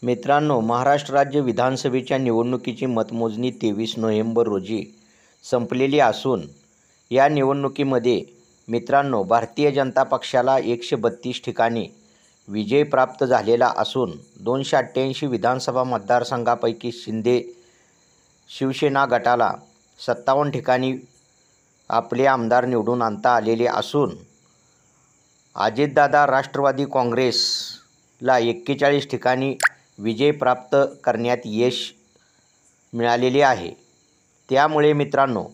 मित्रांनो, महाराष्ट्र राज्य विधानसभेच्या निवडणुकीची मतमोजणी 23 नोव्हेंबर रोजी संपलेली असून या निवडणुकीमध्ये मित्रांनो भारतीय जनता पक्षाला 132 ठिकाणी विजय प्राप्त झालेला असून 288 विधानसभा मतदारसंघापैकी शिंदे शिवसेना गटाला 57 ठिकाणी आपले आमदार निवडून आणता आलेले असून अजितदादा राष्ट्रवादी काँग्रेसला 41 ठिकाणी विजय प्राप्त करण्यात यश मिळालेले आहे। त्यामुळे मित्रांनो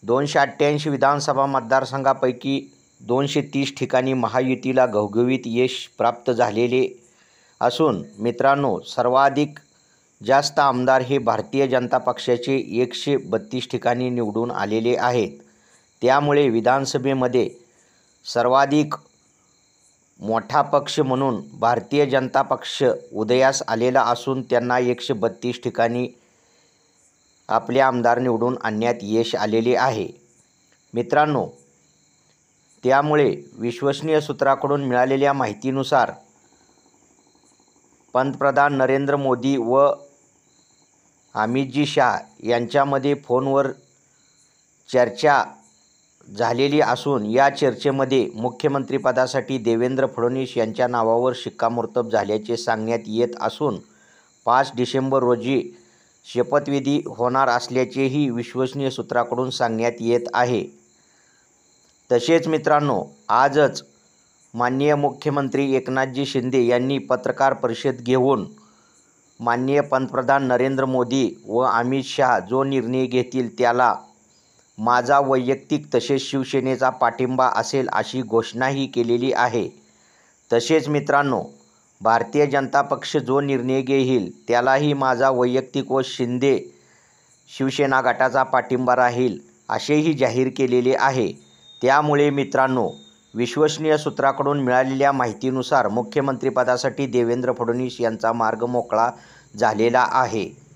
288 विधानसभा मतदारसंघापैकी 230 ठिकाणी महायुतीला घवघवीत यश प्राप्त झालेले असून मित्रांनो सर्वाधिक जास्त आमदार हे भारतीय जनता पक्षाचे 132 ठिकाणी निवडून आलेले आहेत। त्यामुळे विधानसभेमध्ये सर्वाधिक मोठा पक्ष म्हणून भारतीय जनता पक्ष उदयास आलेला असून त्यांना 132 ठिकाणी आपले आमदार निवडून आणण्यात यश आलेले आहे। मित्रांनो त्यामुळे विश्वसनीय सूत्राकडून मिळालेल्या माहितीनुसार पंतप्रधान नरेंद्र मोदी व अमितजी शाह यांच्यामध्ये फोनवर चर्चा झालेली असून या चर्चेमध्ये मुख्यमंत्रीपदासाठी देवेंद्र फडणवीस यांच्या नावावर शिक्कामोर्तब झाल्याचे सांगण्यात येत असून 5 डिसेंबर रोजी शपथविधी होणार असल्याचेही विश्वसनीय सूत्राकडून सांगण्यात येत आहे। तसेच मित्रांनो आजच माननीय मुख्यमंत्री एकनाथजी शिंदे यांनी पत्रकार परिषद घेऊन माननीय पंतप्रधान नरेंद्र मोदी व अमित शाह जो निर्णय घेतील त्याला माझा वैयक्तिक तसेच शिवसेनेचा पाठिंबा असेल अशी घोषणाही केलेली आहे। तसेच मित्रांनो भारतीय जनता पक्ष जो निर्णय घेईल त्यालाही माझा वैयक्तिक व शिंदे शिवसेना गटाचा पाठिंबा राहील असेही जाहीर केलेले आहे। त्यामुळे मित्रांनो विश्वसनीय सूत्राकडून मिळालेल्या माहितीनुसार मुख्यमंत्रीपदासाठी देवेंद्र फडणवीस यांचा मार्ग मोकळा झालेला आहे।